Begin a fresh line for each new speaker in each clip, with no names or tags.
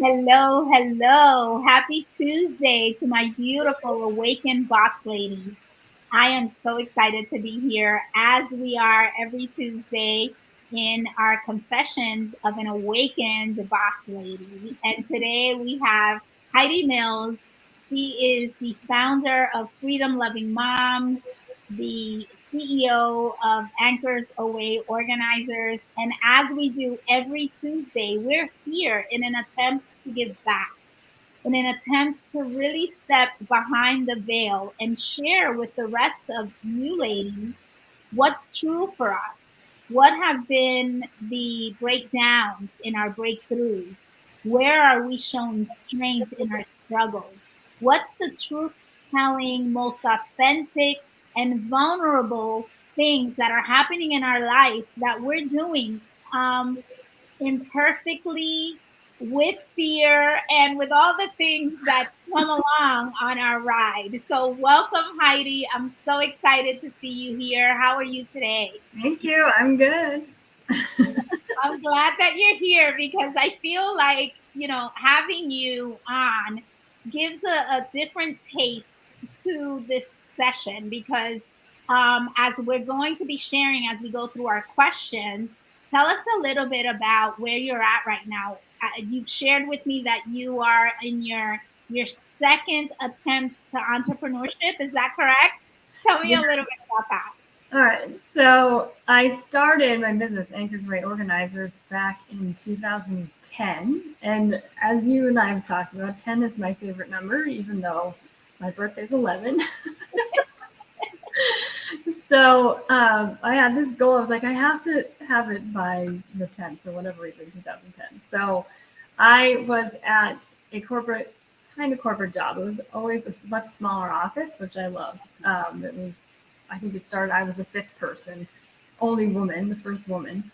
Hello, hello. Happy Tuesday to my beautiful awakened boss ladies. I am so excited to be here as we are every Tuesday in our confessions of an awakened boss lady. And today we have Heidi Mills. She is the founder of Freedom Loving Moms, the CEO of Anchors Away Organizers. And as we do every Tuesday, we're here in an attempt to give back, in an attempt to really step behind the veil and share with the rest of you ladies what's true for us. What have been the breakdowns in our breakthroughs? Where are we showing strength in our struggles? What's the truth telling, most authentic, and vulnerable things that are happening in our life that we're doing imperfectly, with fear, and with all the things that come along on our ride. So, welcome, Heidi. I'm so excited to see you here. How are you today?
Thank you. I'm good.
I'm glad that you're here because I feel like, having you on gives a different taste to this session because as we're going to be sharing as we go through our questions, tell us a little bit about where you're at right now. You've shared with me that you are in your second attempt to entrepreneurship. Is that correct? Tell me
Yeah.
a little bit about that.
All right. So I started my business, Anchors Way Organizers, back in 2010. And as you and I have talked about, 10 is my favorite number, even though my birthday's 11. So I had this goal. I was like, I have to have it by the 10th for whatever reason, 2010. So I was at a kind of corporate job. It was always a much smaller office, which I loved. It was, I think it started, I was the fifth person, only woman, the first woman.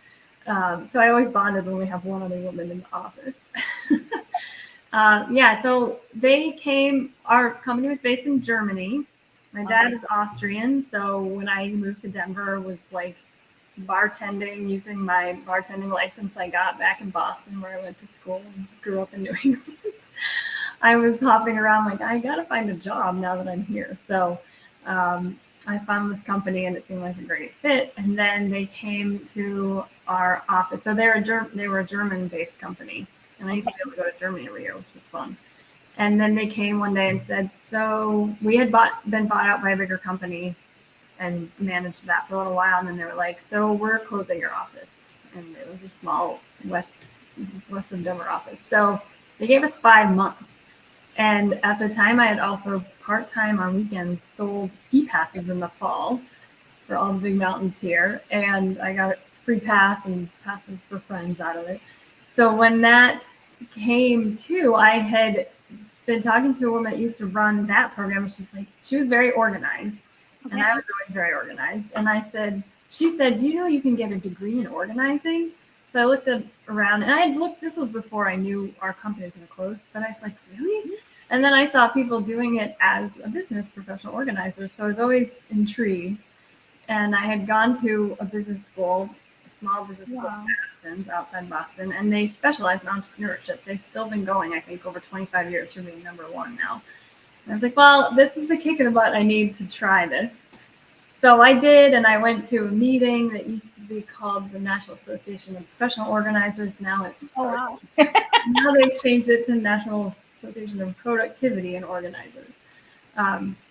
So I always bonded when we have one other woman in the office. Yeah, so they came, our company was based in Germany. My dad is Austrian, so when I moved to Denver, it was like bartending, using my bartending license I got back in Boston, where I went to school and grew up in New England. I was hopping around like, I gotta find a job now that I'm here. So I found this company and it seemed like a great fit. And then they came to our office. So they were a German-based company, and I used to be able to go to Germany every year, which was fun. And then they came one day and said, so we had been bought out by a bigger company and managed that for a little while. And then they were like, so we're closing your office. And it was a small west of Denver office. So they gave us 5 months. And at the time, I had also part-time on weekends sold ski passes in the fall for all the big mountains here. And I got a free pass and passes for friends out of it. So when that came to, I had been talking to a woman that used to run that program. And she's like, she was very organized. And I was always very organized. And she said, do you know you can get a degree in organizing? So I looked around and I had looked, this was before I knew our company was going to close, but I was like, really? And then I saw people doing it as a business professional organizer. So I was always intrigued. And I had gone to a business school, a small business school in Madison, outside Boston, and they specialize in entrepreneurship. They've still been going, I think, over 25 years for being number one now. And I was like, well, this is the kick in the butt. I need to try this. So I did, and I went to a meeting that used to be called the National Association of Professional Organizers. Now now they've changed it to National Association of Productivity and Organizers.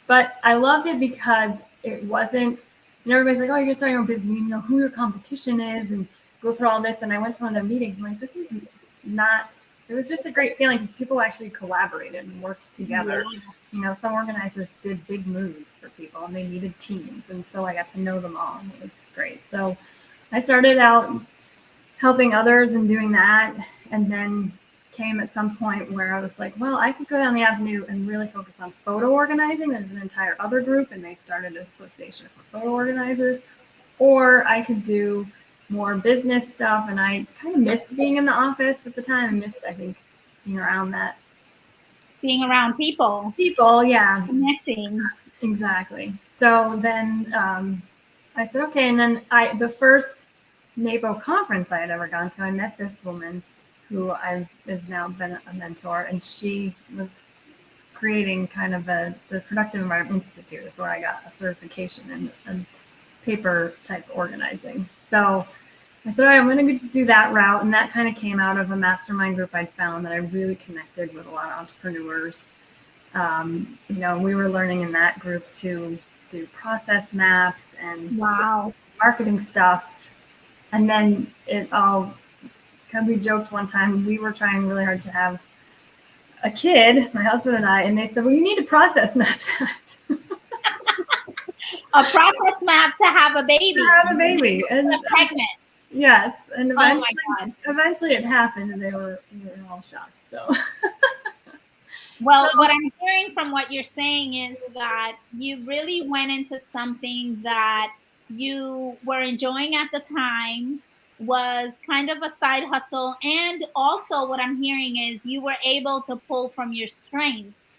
But I loved it because it wasn't, everybody's like, oh, you're starting your own business, you know who your competition is, and go through all this. And I went to one of the meetings, and like, this is not, it was just a great feeling because people actually collaborated and worked together. Some organizers did big moves for people and they needed teams. And so I got to know them all, and it was great. So I started out helping others and doing that. And then came at some point where I was like, well, I could go down the avenue and really focus on photo organizing. There's an entire other group, and they started an association for photo organizers. Or I could do more business stuff, and I kind of missed being in the office at the time. I missed, I think, being around that.
Being around people.
People, yeah.
Connecting.
Exactly. So then I said, okay. And then the first NAPO conference I had ever gone to, I met this woman who I've has now been a mentor, and she was creating kind of the Productive Environment Institute, is where I got a certification in paper type organizing. So I said, all right, I'm going to do that route. And that kind of came out of a mastermind group I found that I really connected with a lot of entrepreneurs. We were learning in that group to do process maps and
Wow.
marketing stuff. And then it all, kind of, we joked one time, we were trying really hard to have a kid, my husband and I, and they said, well, you need to process map that.
A process map to have a baby.
To have a baby. And
pregnant.
Yes. And
Oh my God.
eventually it happened, and we were all shocked. So
Well, what I'm hearing from what you're saying is that you really went into something that you were enjoying at the time, was kind of a side hustle. And also, what I'm hearing is you were able to pull from your strengths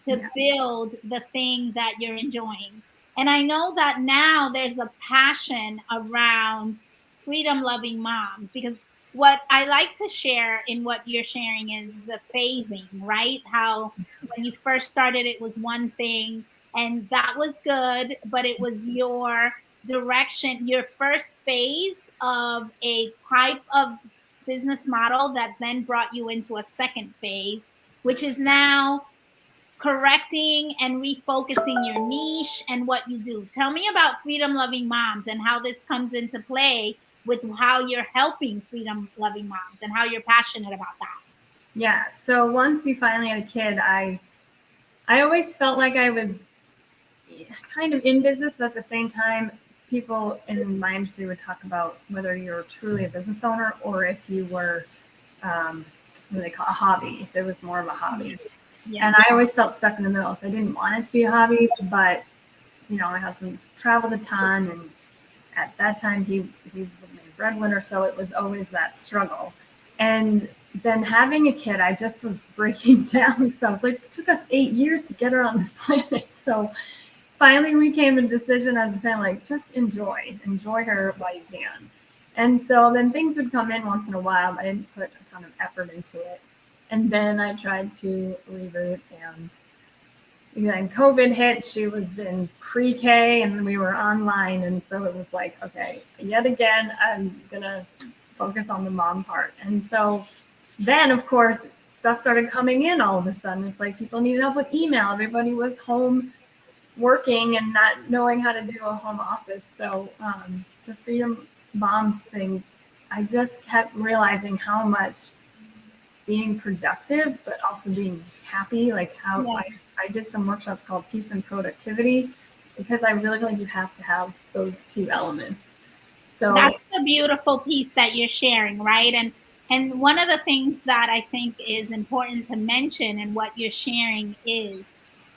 to
yeah.
build the thing that you're enjoying. And I know that now there's a passion around freedom loving moms, because what I like to share in what you're sharing is the phasing, right? How when you first started, it was one thing and that was good, but it was your direction, your first phase of a type of business model that then brought you into a second phase, which is now correcting and refocusing your niche and what you do. Tell me about freedom loving moms and how this comes into play with how you're helping freedom loving moms and how you're passionate about that.
Yeah. So once we finally had a kid, I always felt like I was kind of in business, but at the same time, people in my industry would talk about whether you're truly a business owner or if you were, what do they call a hobby, if it was more of a hobby.
Yeah.
And I always felt stuck in the middle. So I didn't want it to be a hobby, but my husband traveled a ton, and at that time he's the main breadwinner, so it was always that struggle. And then having a kid, I just was breaking down. So it's like, it took us 8 years to get her on this planet. So finally we came to a decision as a family, like, just enjoy her while you can. And so then things would come in once in a while, but I didn't put a ton of effort into it. And then I tried to reboot, and then COVID hit. She was in pre-K and we were online. And so it was like, okay, yet again, I'm going to focus on the mom part. And so then, of course, stuff started coming in all of a sudden. It's like people needed help with email. Everybody was home working and not knowing how to do a home office. So the Freedom Moms thing, I just kept realizing how much being productive, but also being happy, like how
Yeah.
I did some workshops called Peace and Productivity, because I really feel like you have to have those two elements. So
That's the beautiful piece that you're sharing, right? And one of the things that I think is important to mention in what you're sharing is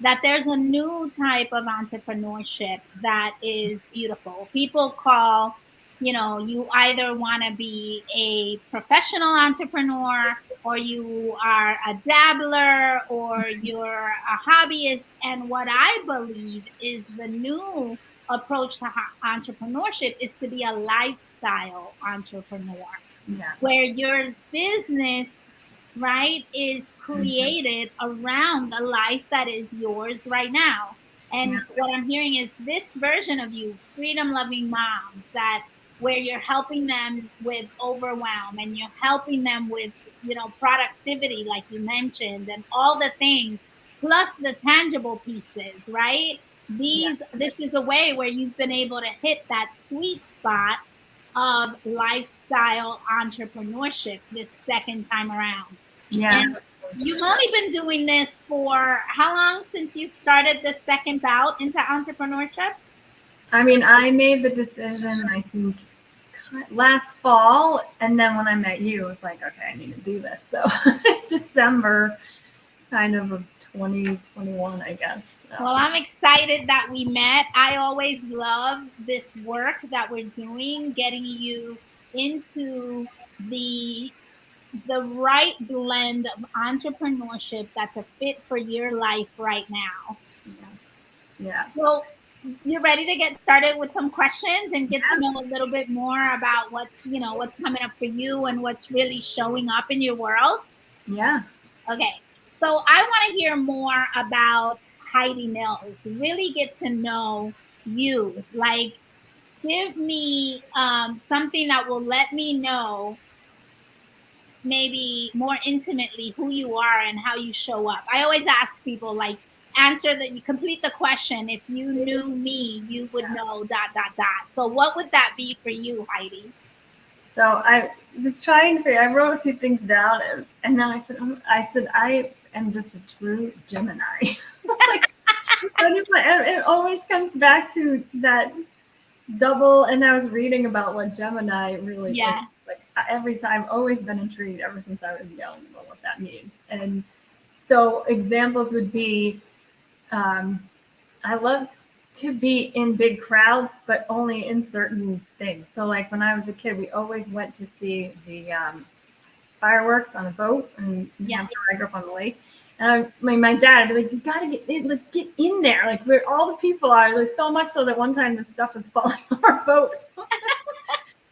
that there's a new type of entrepreneurship that is beautiful. People call, you either want to be a professional entrepreneur, or you are a dabbler, or you're a hobbyist. And what I believe is the new approach to entrepreneurship is to be a lifestyle entrepreneur,
yeah,
where your business, right, is
mm-hmm.
created around the life that is yours right now.
Yeah,
And what I'm hearing is this version of you, freedom loving moms, that where you're helping them with overwhelm and you're helping them with, productivity, like you mentioned, and all the things, plus the tangible pieces, right?
yeah,
This is a way where you've been able to hit that sweet spot of lifestyle entrepreneurship this second time around.
yeah.
And you've only been doing this for how long since you started the second bout into entrepreneurship?
I mean, I made the decision, I think, last fall, and then when I met you, it was like, okay, I need to do this. So December kind of 2021, I guess.
Well, I'm excited that we met. I always love this work that we're doing, getting you into the right blend of entrepreneurship that's a fit for your life right now.
Yeah, yeah.
So You ready to get started with some questions and get to know a little bit more about what's coming up for you and what's really showing up in your world?
Yeah.
Okay. So I want to hear more about Heidi Mills. Really get to know you. Like, give me something that will let me know maybe more intimately who you are and how you show up. I always ask people, like, answer that you complete the question. If you knew me, you would know dot dot dot. So what would that be for you, Heidi?
So I was trying to figure. I wrote a few things down, and then I said I am just a true Gemini. Like, it always comes back to that double. And I was reading about what Gemini really is.
Yeah.
Like every time, I've always been intrigued ever since I was young about what that means. And so examples would be, um, I love to be in big crowds, but only in certain things. So like when I was a kid, we always went to see the fireworks on a boat in New
Yeah.
Hampshire. I grew up on the lake. And my dad would be like, "You gotta get in, let's get in there, like where all the people are." Like so much so that one time the stuff was falling on our boat.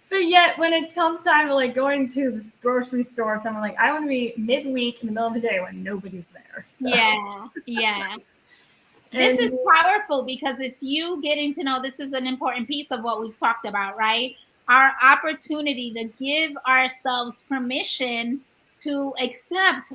But yet, when it comes time to like going to the grocery store, someone like I want to be midweek in the middle of the day when nobody's there. So,
Yeah. Yeah. This
and
is powerful because it's you getting to know, this is an important piece of what we've talked about, right? Our opportunity to give ourselves permission to accept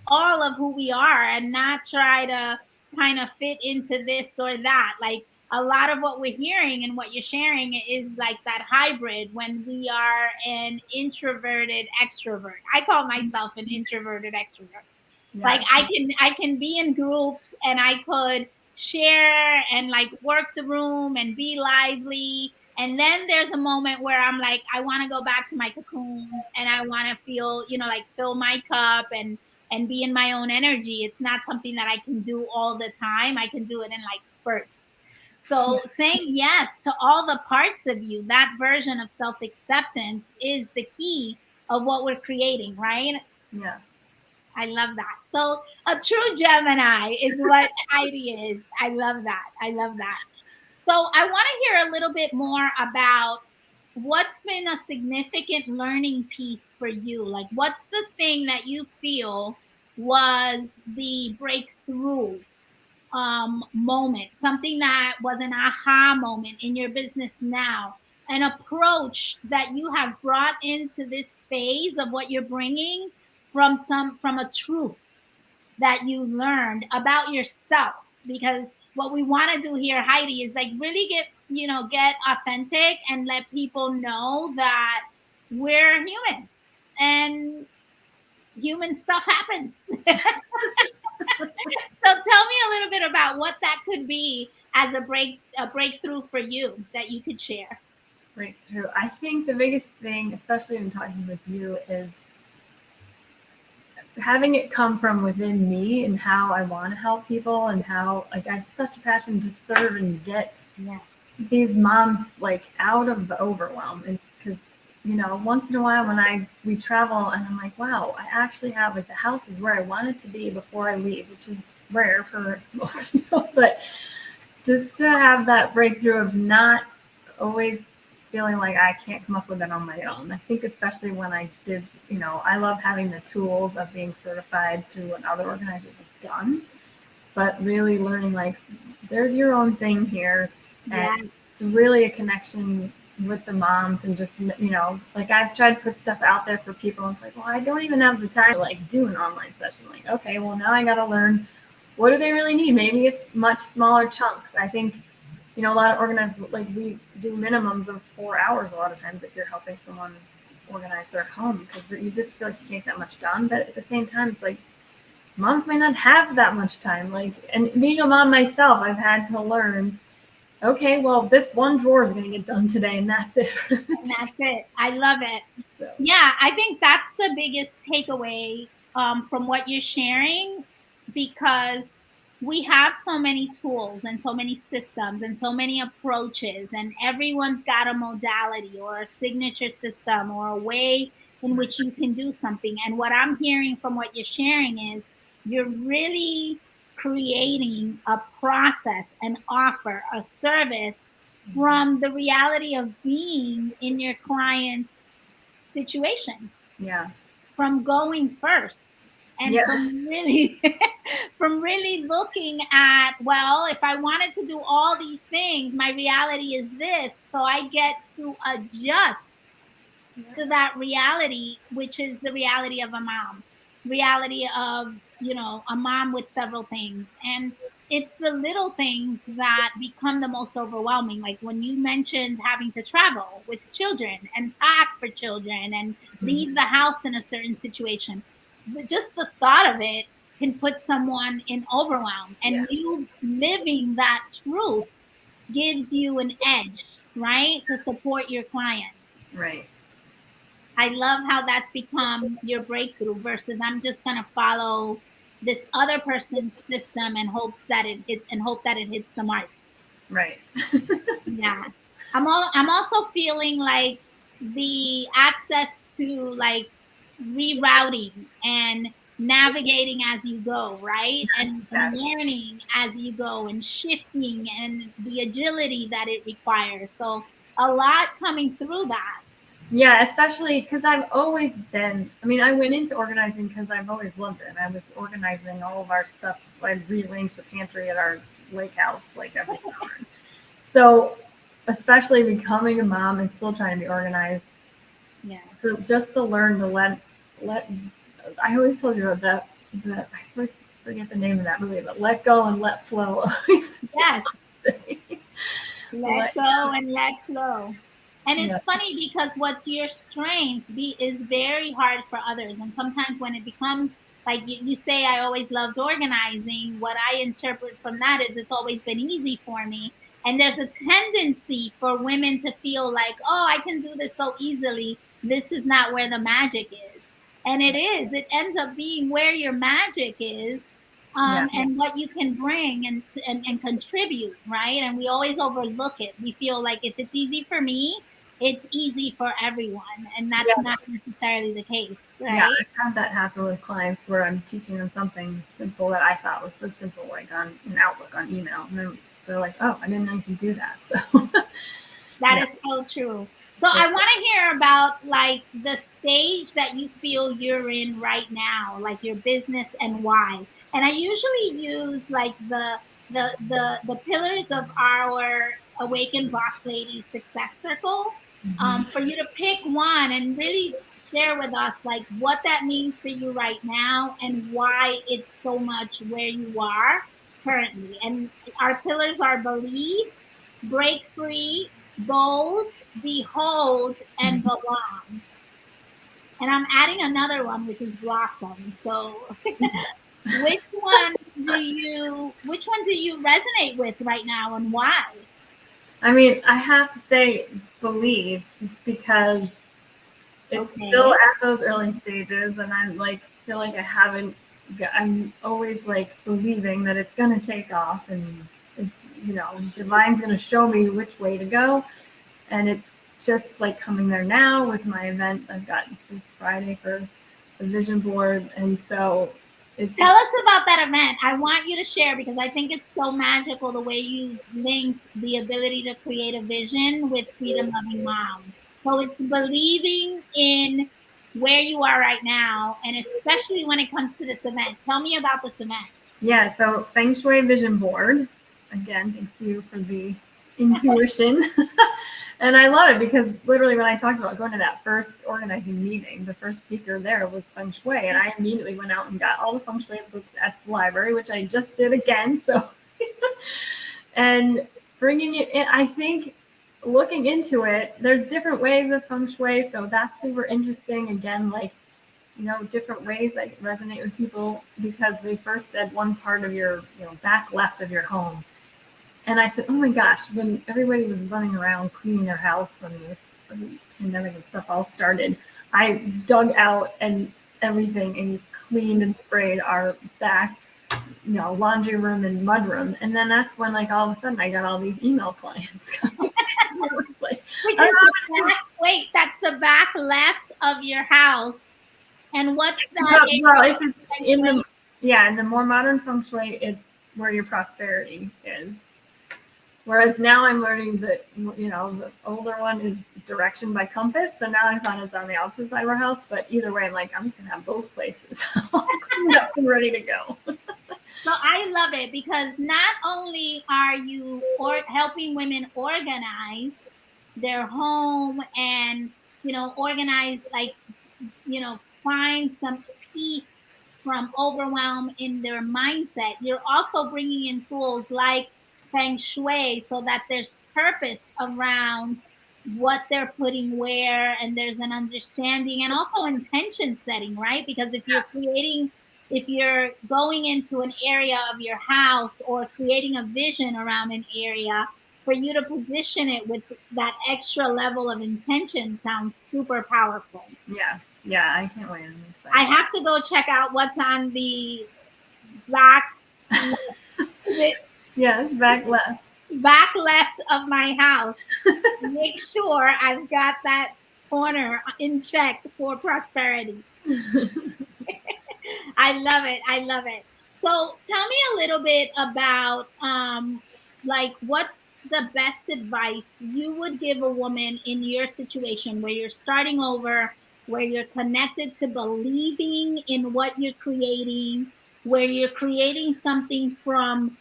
all of who we are and not try to kind of fit into this or that. Like, a lot of what we're hearing and what you're sharing is like that hybrid when we are an introverted extrovert. I call myself an introverted extrovert. Like,
yeah,
I can be in groups and I could share and like work the room and be lively, and then there's a moment where I'm like, I want to go back to my cocoon and I want to feel, like, fill my cup and be in my own energy. It's not something that I can do all the time. I can do it in like spurts.
yeah,
So saying yes to all the parts of you, that version of self acceptance, is the key of what we're creating, right?
yeah.
I love that. So a true Gemini is what Heidi is. I love that. I love that. So I want to hear a little bit more about what's been a significant learning piece for you. Like, what's the thing that you feel was the breakthrough moment, something that was an aha moment in your business now, an approach that you have brought into this phase of what you're bringing from a truth that you learned about yourself. Because what we want to do here, Heidi, is like really get authentic and let people know that we're human and human stuff happens. So tell me a little bit about what that could be as a breakthrough for you that you could share.
Breakthrough. I think the biggest thing, especially in talking with you, is having it come from within me and how I want to help people and how like I have such a passion to serve and get
Yes.
these moms like out of the overwhelm. And because once in a while when we travel and I'm like, wow, I actually have like the house is where I want it to be before I leave, which is rare for most people. But just to have that breakthrough of not always feeling like I can't come up with it on my own. I think especially when I did, I love having the tools of being certified through what other organizations have done, but really learning like there's your own thing here, and
Yeah.
it's really a connection with the moms and just like I've tried to put stuff out there for people and it's like, well, I don't even have the time to like do an online session. Like, okay, well now I got to learn what do they really need. Maybe it's much smaller chunks. I think a lot of organizers, like we do minimums of 4 hours a lot of times if you're helping someone organize their home because you just feel like you can't get that much done. But at the same time, it's like moms may not have that much time. Like, and being a mom myself, I've had to learn, okay, well, this one drawer is going to get done today and that's it.
And that's it. I love it.
So,
Yeah, I think that's the biggest takeaway from what you're sharing, because we have so many tools and so many systems and so many approaches, and everyone's got a modality or a signature system or a way in which you can do something. And what I'm hearing from what you're sharing is you're really creating a process, an offer, a service from the reality of being in your client's situation,
Yeah.
from going first, and
Yeah.
from really from really looking at, well, if I wanted to do all these things, my reality is this, so I get to adjust to that reality, which is the reality of a mom, reality of, a mom with several things. And it's the little things that become the most overwhelming. Like when you mentioned having to travel with children and pack for children and
Mhm.
leave the house in a certain situation, just the thought of it can put someone in overwhelm.
Yeah.
And you living that truth gives you an edge, right, to support your clients.
Right.
I love how that's become your breakthrough versus I'm just gonna follow this other person's system and hope that it hits the mark.
Right.
Yeah. I'm also feeling like the access to like rerouting and navigating as you go, right? And
Yes.
learning as you go and shifting and the agility that it requires. So a lot coming through that.
Yeah, especially because I've always been. I mean, I went into organizing because I've always loved it. I was organizing all of our stuff. I'd rearrange the pantry at our lake house like every summer. So, especially becoming a mom and still trying to be organized,
Yeah.
so just to learn to let. I always told you about that. I always forget the name of that movie, but let go and let flow.
Yes. Let
Let
go and let flow. And
yeah,
it's funny because what's your strength is very hard for others. And sometimes when it becomes like you say, I always loved organizing, what I interpret from that is it's always been easy for me. And there's a tendency for women to feel like, oh, I can do this so easily. This is not where the magic is. And it is. It ends up being where your magic is,
yeah,
and what you can bring and contribute, right? And we always overlook it. We feel like if it's easy for me, it's easy for everyone, and that's
yeah.
not necessarily the case,
Yeah,
right?
I've had that happen with clients where I'm teaching them something simple that I thought was so simple, like on an Outlook on email, and they're like, "Oh, I didn't know you could do that." So,
That
yeah,
is so true. So
yeah.
I want to hear about like the stage that you feel you're in right now, like your business and why. And I usually use like the pillars of our Awakened Boss Lady Success Circle,
Mhm.
for you to pick one and really share with us like what that means for you right now and why it's so much where you are currently. And our pillars are believe, break free, bold, behold, and belong. And I'm adding another one, which is blossom. So, which one do you resonate with right now, and why?
I mean, I have to say, believe, just because it's still
Okay,
at those early stages, and I'm like, feel like I haven't. I'm always like believing that it's gonna take off, and it's divine's gonna show me which way to go, and it's just like coming there now with my event I've got this Friday for the vision board, and so it's
tell us about that event. I want you to share because I think it's so magical the way you linked the ability to create a vision with freedom loving moms. So it's believing in where you are right now, and especially when it comes to this event. Tell me about this event.
yeah. So feng shui vision board again. Thanks you for the intuition. And I love it because literally when I talked about going to that first organizing meeting, the first speaker there was feng shui, and I immediately went out and got all the feng shui books at the library, which I just did again. So, and bringing it in, I think looking into it, there's different ways of feng shui, so that's super interesting. Again, like different ways that resonate with people because they first said one part of your back left of your home. And I said, oh my gosh, when everybody was running around cleaning their house when this pandemic and stuff all started, I dug out and everything and cleaned and sprayed our back, laundry room and mud room. And then that's when, like, all of a sudden I got all these email clients coming. It was like,
Which
I
is the
don't know.
back, wait, that's the back left of your house. And what's that
Well,
area
if it's
feng
in the
shui?
yeah, in the more modern feng shui, it's where your prosperity is. Whereas now I'm learning that, the older one is direction by compass. So now I found it's on the opposite side of our house. But either way, I'm like, I'm just going to have both places all cleaned up and ready to go.
So I love it because not only are you helping women organize their home and organize, like, find some peace from overwhelm in their mindset. You're also bringing in tools like feng shui so that there's purpose around what they're putting where, and there's an understanding and also intention setting, right? Because if you're going into an area of your house or creating a vision around an area, for you to position it with that extra level of intention sounds super powerful.
Yeah. Yeah. I can't wait. I'm
I
excited.
have to go check out what's on the back, is it
Yes. Back left.
back left of my house. Make sure I've got that corner in check for prosperity. I love it. I love it. So tell me a little bit about like what's the best advice you would give a woman in your situation where you're starting over, where you're connected to believing in what you're creating, where you're creating something from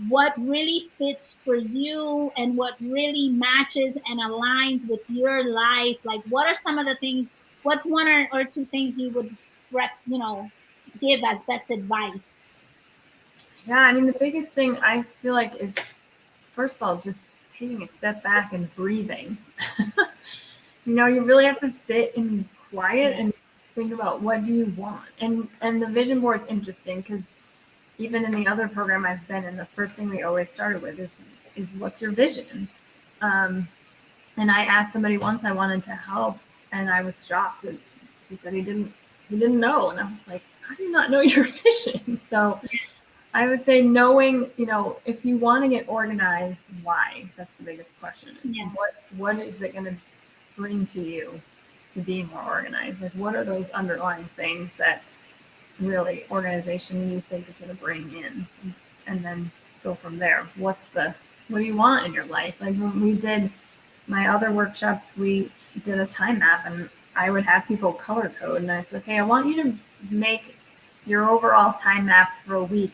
what really fits for you and what really matches and aligns with your life. Like what are some of the things, what's one or two things you would give as best advice?
Yeah. I mean, the biggest thing I feel like is, first of all, just taking a step back and breathing. You really have to sit in quiet
Yeah.
and think about what do you want. And the vision board's interesting because even in the other program I've been in, the first thing we always started with is what's your vision? Um, and I asked somebody once I wanted to help, and I was shocked that he said he didn't know, and I was like, how do you not know your vision? So I would say knowing, if you want to get organized, why? That's the biggest question. Is
Yeah.
what is it going to bring to you to be more organized? Like, what are those underlying things that really organization you think is going to bring in, and then go from there. What do you want in your life? Like when we did my other workshops, we did a time map, and I would have people color code, and I said, okay, I want you to make your overall time map for a week,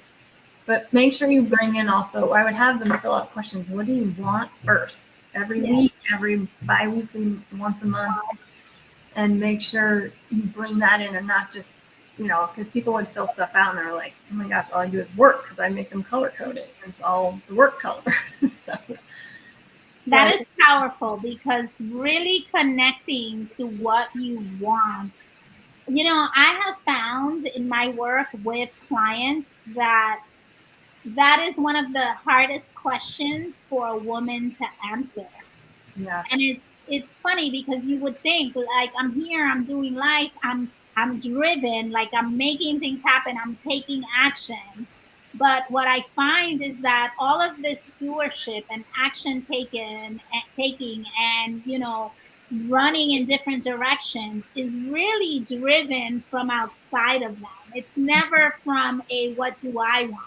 but make sure you bring in also, I would have them fill out questions. What do you want first? Every
Yeah.
week, every bi-weekly, once a month, and make sure you bring that in and not just, because people would fill stuff out and they're like, oh my gosh, all I do is work because I make them color code it. It's all the work color. so,
That
so
is powerful because really connecting to what you want. I have found in my work with clients that that is one of the hardest questions for a woman to answer.
yeah,
And it's funny because you would think like I'm here, I'm doing life, I'm driven, like I'm making things happen, I'm taking action. But what I find is that all of this doership and action taking and running in different directions is really driven from outside of them. It's never from a what do I want.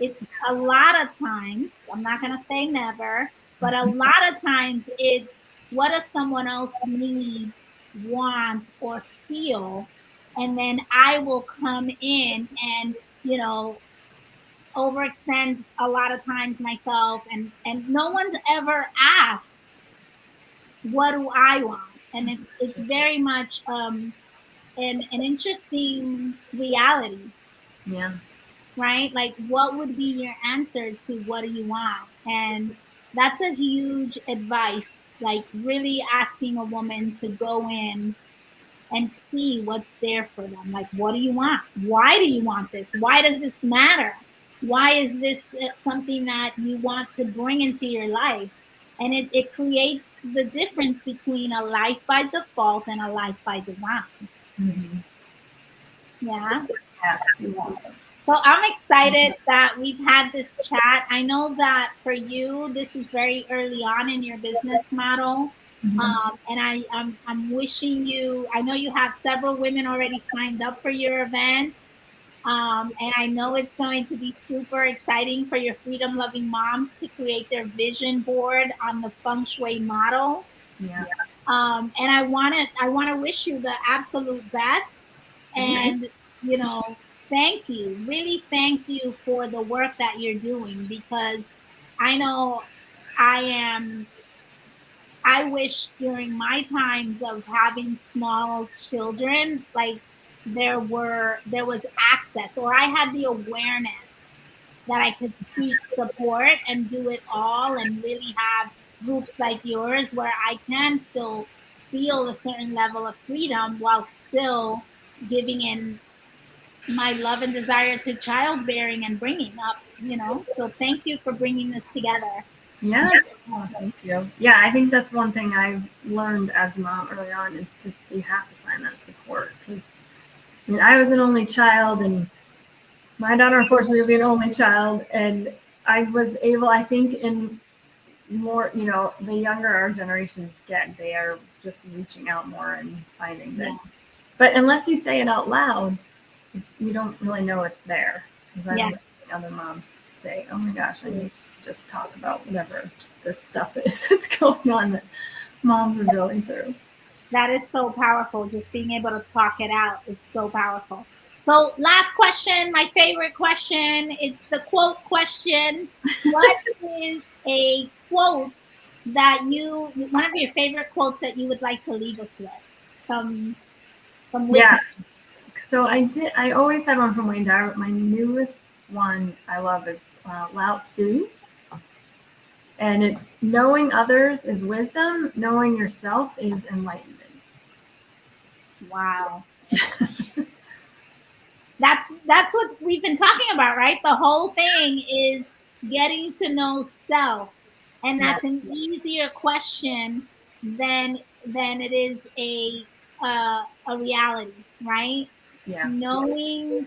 It's a lot of times, I'm not going to say never, but a lot of times it's what does someone else need, want, or feel? And then I will come in and, overextend a lot of times myself. And no one's ever asked, what do I want? And it's very much an interesting reality,
yeah,
right? Like, what would be your answer to what do you want? And that's a huge advice, like, really asking a woman to go in and see what's there for them. Like, what do you want? Why do you want this? Why does this matter? Why is this something that you want to bring into your life? And it creates the difference between a life by default and a life by design.
mm-hmm.
Yeah.
Yes, yes.
So I'm excited that we've had this chat. I know that for you, this is very early on in your business model.
Mm-hmm.
And I'm wishing you, I know you have several women already signed up for your event. And I know it's going to be super exciting for your freedom loving moms to create their vision board on the feng shui model.
Yeah.
And I want to wish you the absolute best.
Thank you.
And, you know, thank you, really thank you for the work that you're doing, because I know I am I wish during my times of having small children, like there was access, or I had the awareness that I could seek support and do it all, and really have groups like yours where I can still feel a certain level of freedom while still giving in my love and desire to childbearing and bringing up, So thank you for bringing this together.
Yes. Oh, thank you. Yeah, I think that's one thing I've learned as a mom early on is just you have to find that support. Because I mean, I was an only child, and my daughter unfortunately will be an only child, and I was able, I think, in more, the younger our generations get, they are just reaching out more and finding that.
Yeah,
But unless you say it out loud, you don't really know it's there. Because I
yeah.
remember other moms say, "Oh my gosh, I need to just talk about whatever this stuff is that's going on that moms are going through."
That is so powerful. Just being able to talk it out is so powerful. So, last question, my favorite question. It's the quote question. What is a quote one of your favorite quotes that you would like to leave us with? Some, some
Yeah.
wisdom.
So I did. I always had one from my dad, but my newest one I love is Lao Tzu, and it's knowing others is wisdom, knowing yourself is enlightenment.
Wow. That's what we've been talking about, right? The whole thing is getting to know self, and
Yeah.
that's an easier question than it is a reality, right?
Yeah.
Knowing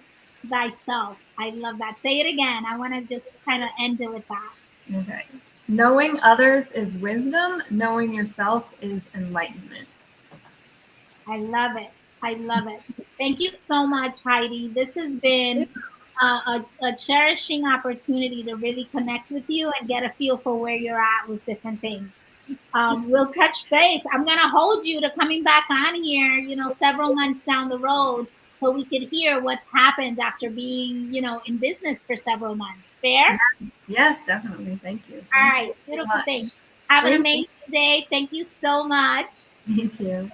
thyself. I love that. Say it again. I want to just kind of end it with that.
Okay. Knowing others is wisdom. Knowing yourself is enlightenment.
I love it. I love it. Thank you so much, Heidi. This has been a cherishing opportunity to really connect with you and get a feel for where you're at with different things. We'll touch base. I'm going to hold you to coming back on here, several months down the road, so we could hear what's happened after being, in business for several months. Fair?
Yes, definitely. Thank you.
All
Thank you
right.
so
Beautiful
much.
thing. Have an
Thank you.
amazing day. Thank you so much.
Thank you.